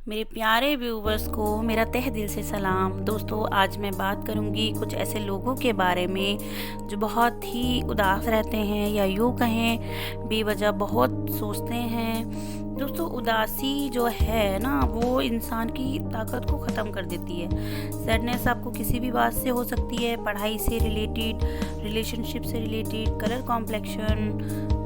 मेरे प्यारे व्यूवर्स को मेरा तहे दिल से सलाम। दोस्तों, आज मैं बात करूंगी कुछ ऐसे लोगों के बारे में जो बहुत ही उदास रहते हैं या यूँ कहें बेवजह बहुत सोचते हैं। दोस्तों, उदासी जो है ना वो इंसान की ताकत को ख़त्म कर देती है। सैडनेस आपको किसी भी बात से हो सकती है, पढ़ाई से रिलेटेड, रिलेशनशिप से related, colour complexion,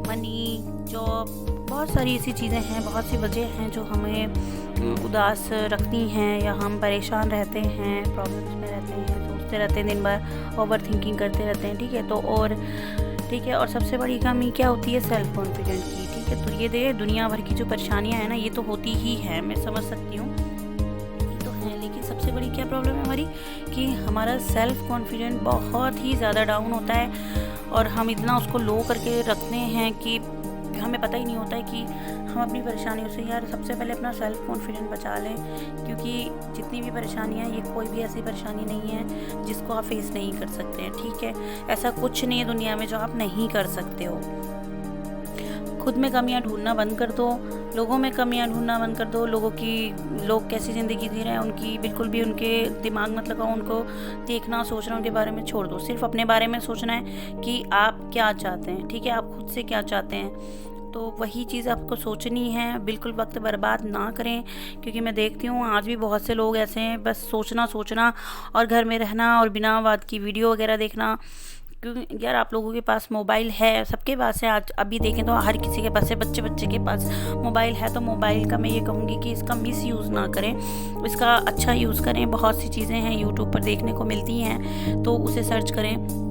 money, job, बहुत सारी ऐसी चीज़ें हैं, बहुत सी वजह हैं जो हमें उदास रखती हैं या हम परेशान रहते हैं, प्रॉब्लम्स में रहते हैं, सोचते रहते हैं, दिन भर ओवर थिंकिंग करते रहते हैं। ठीक है, और सबसे बड़ी कमी क्या होती है? सेल्फ कॉन्फिडेंस की। ठीक है, तो ये दुनिया भर की जो परेशानियां हैं ना, ये तो होती ही है, मैं समझ सकती हूँ, ये तो है। लेकिन सबसे बड़ी क्या प्रॉब्लम है हमारी कि हमारा सेल्फ कॉन्फिडेंस बहुत ही ज़्यादा डाउन होता है और हम इतना उसको लो करके रखते हैं कि हमें पता ही नहीं होता है कि हम अपनी परेशानियों से यार सबसे पहले अपना सेल्फ कॉन्फिडेंस बचा लें। क्योंकि जितनी भी परेशानियाँ, ये कोई भी ऐसी परेशानी नहीं है जिसको आप फेस नहीं कर सकते हैं। ठीक है, ऐसा कुछ नहीं है दुनिया में जो आप नहीं कर सकते हो। खुद में कमियां ढूंढना बंद कर दो, लोगों में कमियां ढूंढना बंद कर दो। लोग कैसी ज़िंदगी जी रहे हैं उनकी बिल्कुल भी उनके दिमाग मत लगाओ, उनको देखना सोचना उनके बारे में छोड़ दो। सिर्फ अपने बारे में सोचना है कि आप क्या चाहते हैं। ठीक है, आप खुद से क्या चाहते हैं, तो वही चीज़ आपको सोचनी है। बिल्कुल वक्त बर्बाद ना करें, क्योंकि मैं देखती हूँ आज भी बहुत से लोग ऐसे हैं, बस सोचना और घर में रहना और बिना बात की वीडियो वगैरह देखना। क्योंकि यार आप लोगों के पास मोबाइल है, सबके पास है। आज अभी देखें तो हर किसी के पास है, बच्चे के पास मोबाइल है। तो मोबाइल का मैं ये कहूँगी कि इसका मिस यूज़ ना करें, इसका अच्छा यूज़ करें। बहुत सी चीज़ें हैं यूट्यूब पर देखने को मिलती हैं, तो उसे सर्च करें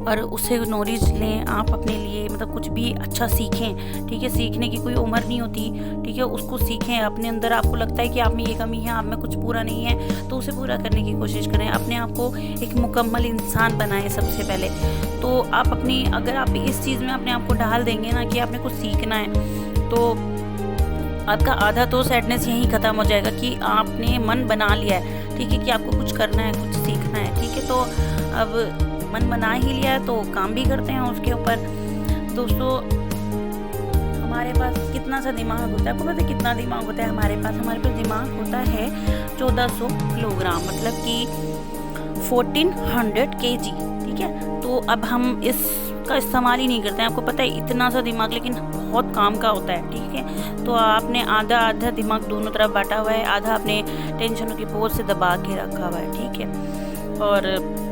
और उससे नॉलेज लें आप अपने लिए। मतलब कुछ भी अच्छा सीखें। ठीक है, सीखने की कोई उम्र नहीं होती। ठीक है, उसको सीखें। अपने अंदर आपको लगता है कि आप में ये कमी है, आप में कुछ पूरा नहीं है, तो उसे पूरा करने की कोशिश करें। अपने आप को एक मुकम्मल इंसान बनाएं सबसे पहले। तो आप अगर आप इस चीज़ में अपने आप को ढाल देंगे ना कि आपने कुछ सीखना है, तो आपका आधा तो सैडनेस यहीं ख़त्म हो जाएगा कि आपने मन बना लिया है। ठीक है, कि आपको कुछ करना है, कुछ सीखना है। ठीक है, तो अब मन बना ही लिया है तो काम भी करते हैं उसके ऊपर। दोस्तों, हमारे पास कितना सा दिमाग होता है, आपको पता है कितना दिमाग होता है हमारे पास दिमाग होता है 1400 किलोग्राम, मतलब कि 1400 kg। ठीक है, तो अब हम इसका इस्तेमाल ही नहीं करते हैं। आपको पता है इतना सा दिमाग, लेकिन बहुत काम का होता है। ठीक है, तो आपने आधा दिमाग दोनों तरफ बांटा हुआ है, आधा अपने टेंशनों के बोझ से दबा के रखा हुआ है। ठीक है, और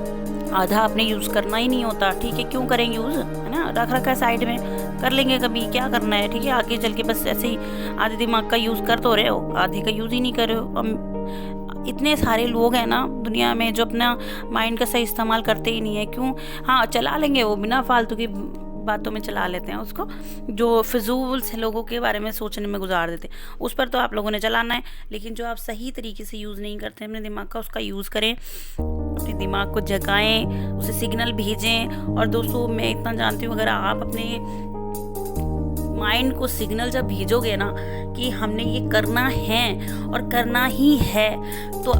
आधा आपने यूज़ करना ही नहीं होता। ठीक है, क्यों करें यूज़, है ना, रख रखा है साइड में, कर लेंगे कभी, क्या करना है। ठीक है, आगे चल के बस ऐसे ही आधे दिमाग का यूज़ कर तो रहे हो, आधे का यूज़ ही नहीं कर रहे हो। इतने सारे लोग हैं ना दुनिया में जो अपना माइंड का सही इस्तेमाल करते ही नहीं है। क्यों? हाँ, चला लेंगे वो, बिना फालतू की बातों में चला लेते हैं उसको, जो फिजूल से लोगों के बारे में सोचने में गुजार देते हैं, उस पर तो आप लोगों ने चलाना है। लेकिन जो आप सही तरीके से यूज़ नहीं करते अपने दिमाग का, उसका यूज़ करें, अपने दिमाग को जगाएं, उसे सिग्नल भेजें। और दोस्तों, मैं इतना जानती हूँ, अगर आप अपने माइंड को सिग्नल जब भेजोगे ना कि हमने ये करना है और करना ही है, तो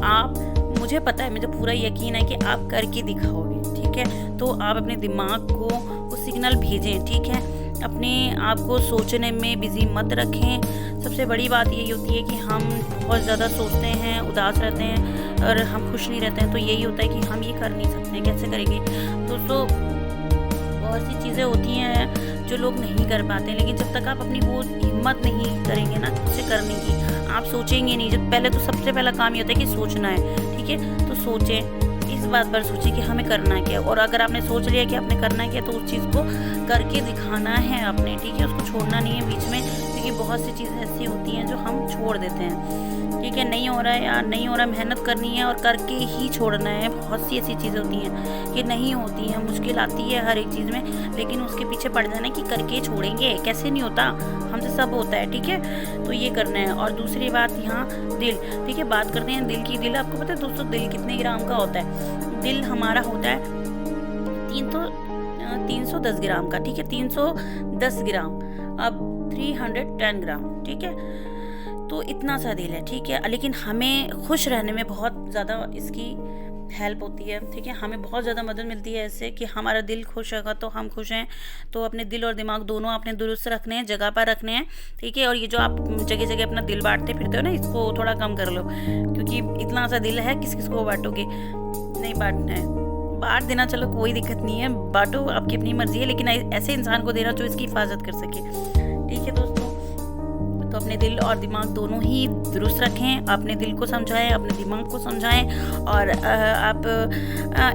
मुझे पता है, मुझे पूरा यकीन है कि आप करके दिखाओगे। ठीक है, तो आप अपने दिमाग को वो सिग्नल भेजें। ठीक है, अपने आप को सोचने में बिजी मत रखें। सबसे बड़ी बात यही होती है कि हम बहुत ज़्यादा सोचते हैं, उदास रहते हैं और हम खुश नहीं रहते हैं। तो यही होता है कि हम ये कर नहीं सकते, कैसे करेंगे। दोस्तों, बहुत सी चीज़ें होती हैं जो लोग नहीं कर पाते, लेकिन जब तक आप अपनी वो हिम्मत नहीं करेंगे ना उसे करने की, आप सोचेंगे नहीं। जब पहले तो सबसे पहला काम ये होता है कि सोचना है। ठीक है, तो सोचें, इस बात पर सोचिए कि हमें करना क्या, और अगर आपने सोच लिया कि आपने करना क्या, तो उस चीज़ को करके दिखाना है आपने। ठीक है, उसको छोड़ना नहीं है बीच में, क्योंकि बहुत सी चीज़ें ऐसी होती हैं जो हम छोड़ देते हैं। ठीक है, नहीं हो रहा है यार, नहीं हो रहा, मेहनत करनी है और करके ही छोड़ना है। बहुत सी ऐसी चीज़ें होती हैं कि नहीं होती हैं, मुश्किल आती है हर एक चीज़ में, लेकिन उसके पीछे पड़ जाना है कि करके छोड़ेंगे, कैसे नहीं होता, हमसे सब होता है। ठीक है, तो ये करना है। और दूसरी बात, यहाँ दिल। ठीक है, बात करते हैं दिल की। दिल, आपको पता है दोस्तों, दिल कितने ग्राम का होता है? दिल हमारा होता है 310 ग्राम का। ठीक है, 310 ग्राम, अब 310 ग्राम। ठीक है, तो इतना सा दिल है। ठीक है, लेकिन हमें खुश रहने में बहुत ज़्यादा इसकी हेल्प होती है, ठीक है। हमें बहुत ज़्यादा मदद मिलती है इससे कि हमारा दिल खुश होगा तो हम खुश हैं। तो अपने दिल और दिमाग दोनों आपने दुरुस्त रखने हैं, जगह पर रखने हैं, ठीक है। और ये जो आप जगह जगह अपना दिल बांटते फिरते हो ना, इसको थोड़ा कम कर लो, क्योंकि इतना सा दिल है किस किस को बांटोगे, नहीं बांटना है। बांट देना चलो कोई दिक्कत नहीं है, बांटो, आपकी अपनी मर्जी है, लेकिन ऐसे इंसान को देना जो इसकी हिफाजत कर सके, ठीक है दोस्तों। तो अपने दिल और दिमाग दोनों ही दुरुस्त रखें, अपने दिल को समझाएं, अपने दिमाग को समझाएं। और आप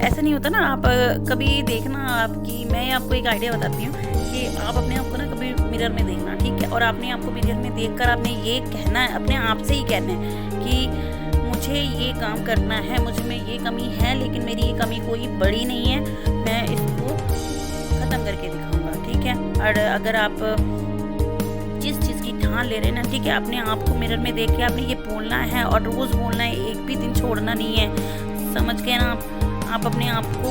ऐसा नहीं होता ना, आप कभी देखना, आपकी मैं आपको एक आइडिया बताती हूँ कि आप अपने आप को ना कभी मिरर में देखना, ठीक है। और आपने आपको मिरर में देखकर आपने ये कहना है, अपने आप से ही कहना है कि मुझे ये काम करना है, मुझ में ये कमी है, लेकिन मेरी ये कमी कोई बड़ी नहीं है, मैं इसको ख़त्म करके दिखाऊंगा, ठीक है। और अगर आप जिस चीज़ की ठान ले रहे हैं ना, ठीक है, अपने आप को मिरर में देख के आपने ये बोलना है और रोज़ बोलना है, एक भी दिन छोड़ना नहीं है, समझ गए ना आप अपने आप को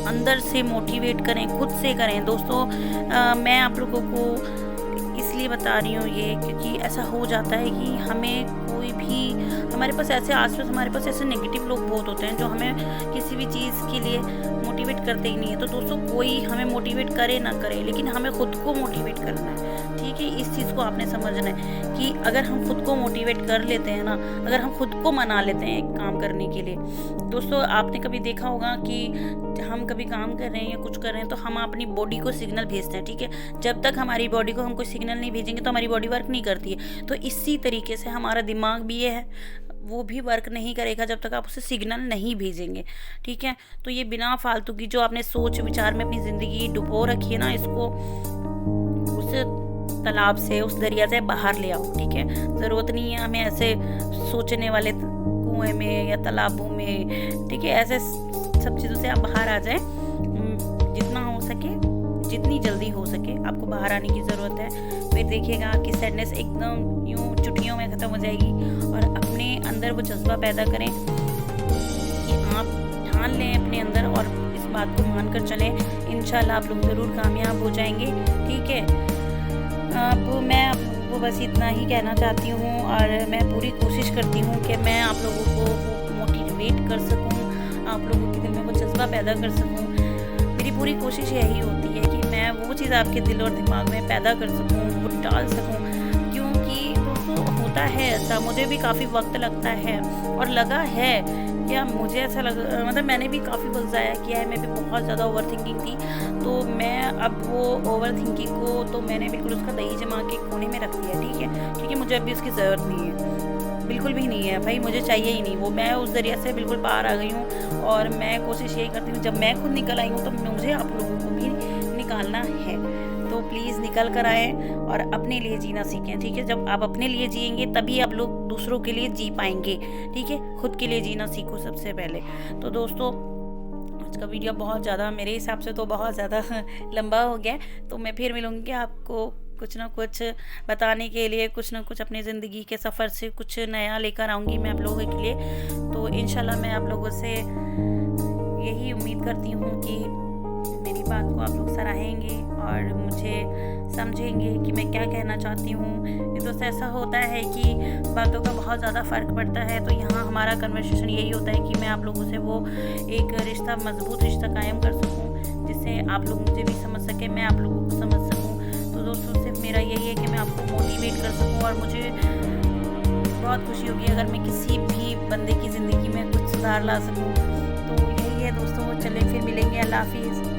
अंदर से मोटिवेट करें, खुद से करें दोस्तों। मैं आप लोगों को इसलिए बता रही हूँ ये, क्योंकि ऐसा हो जाता है कि हमें कोई भी, हमारे पास ऐसे आसपास हमारे पास ऐसे नेगेटिव लोग बहुत होते हैं जो हमें किसी भी चीज़ के लिए मोटिवेट करते ही नहीं है। तो दोस्तों कोई हमें मोटिवेट करे ना करे, लेकिन हमें खुद को मोटिवेट करना है, ठीक है। इस चीज़ को आपने समझना है कि अगर हम खुद को मोटिवेट कर लेते हैं ना, अगर हम खुद को मना लेते हैं एक काम करने के लिए, दोस्तों आपने कभी देखा होगा कि हम कभी काम कर रहे हैं या कुछ कर रहे हैं तो हम अपनी बॉडी को सिग्नल भेजते हैं, ठीक है। जब तक हमारी बॉडी को हम कोई सिग्नल नहीं भेजेंगे तो हमारी बॉडी वर्क नहीं करती है। तो इसी तरीके से हमारा दिमाग भी ये है, वो भी वर्क नहीं करेगा जब तक आप उसे सिग्नल नहीं भेजेंगे, ठीक है। तो ये बिना फालतू की जो आपने सोच विचार में अपनी ज़िंदगी डुबो रखी है ना, इसको उस तालाब से, उस दरिया से बाहर ले आओ, ठीक है। ज़रूरत नहीं है हमें ऐसे सोचने वाले कुएं में या तालाबों में, ठीक है। ऐसे सब चीज़ों से आप बाहर आ जाएं, जितना हो सके, जितनी जल्दी हो सके आपको बाहर आने की ज़रूरत है। फिर देखिएगा कि सैडनेस एकदम यूँ चुटकियों में ख़त्म हो जाएगी। और अपने अंदर वो जज्बा पैदा करें कि आप ठान लें अपने अंदर और इस बात को मान कर चलें, इंशाल्लाह आप लोग ज़रूर कामयाब हो जाएंगे, ठीक है। अब मैं आप लोगों को बस इतना ही कहना चाहती हूँ और मैं पूरी कोशिश करती हूँ कि मैं आप लोगों को मोटिवेट कर सकूँ, आप लोगों के दिल में वो जज्बा पैदा कर सकूँ। मेरी पूरी कोशिश यही होती है कि मैं वो चीज़ आपके दिल और दिमाग में पैदा कर सकूँ, वो डाल सकूँ, क्योंकि दोस्तों होता है ऐसा, मुझे भी काफ़ी वक्त लगता है और लगा है क्या, मुझे ऐसा मतलब मैंने भी काफ़ी वक्त ज़ाया किया है, मैं भी बहुत ज़्यादा ओवर थिंकिंग थी। तो मैं अब वो ओवर थिंकिंग को तो मैंने बिल्कुल उसका दही जमा के कोने में रख दिया, ठीक है, क्योंकि मुझे अभी उसकी ज़रूरत नहीं है, बिल्कुल भी नहीं है भाई, मुझे चाहिए ही नहीं वो। मैं उस दरिया से बिल्कुल पार आ गई हूँ और मैं कोशिश यही करती हूँ जब मैं खुद निकल आई हूँ तो मुझे आप लोगों को भी निकालना है। तो प्लीज़ निकल कर आएँ और अपने लिए जीना सीखें, ठीक है। जब आप अपने लिए जिएंगे तभी आप लोग दूसरों के लिए जी पाएंगे, ठीक है। खुद के लिए जीना सीखो सबसे पहले। तो दोस्तों आज का वीडियो बहुत ज़्यादा, मेरे हिसाब से तो बहुत ज़्यादा लंबा हो गया, तो मैं फिर मिलूँगी आपको कुछ ना कुछ बताने के लिए, कुछ ना कुछ अपनी ज़िंदगी के सफ़र से कुछ नया लेकर आऊँगी मैं आप लोगों के लिए। तो इंशाल्लाह मैं आप लोगों से यही उम्मीद करती हूँ कि मेरी बात को आप लोग सराहेंगे और मुझे समझेंगे कि मैं क्या कहना चाहती हूँ। ये तो ऐसा होता है कि बातों का बहुत ज़्यादा फ़र्क पड़ता है, तो यहाँ हमारा कन्वर्सेशन यही होता है कि मैं आप लोगों से वो एक रिश्ता, मजबूत रिश्ता कायम कर सकूँ, जिससे आप लोग मुझे भी समझ सकें, मैं आप लोगों को समझ सकूँ। तो दोस्तों सिर्फ मेरा यही है कि मैं आपको मोटिवेट कर सकूँ और मुझे बहुत खुशी होगी अगर मैं किसी भी बंदे की ज़िंदगी में कुछ सुधार ला सकूँ। तो यही है दोस्तों, चलें फिर मिलेंगे, अल्लाह हाफिज़।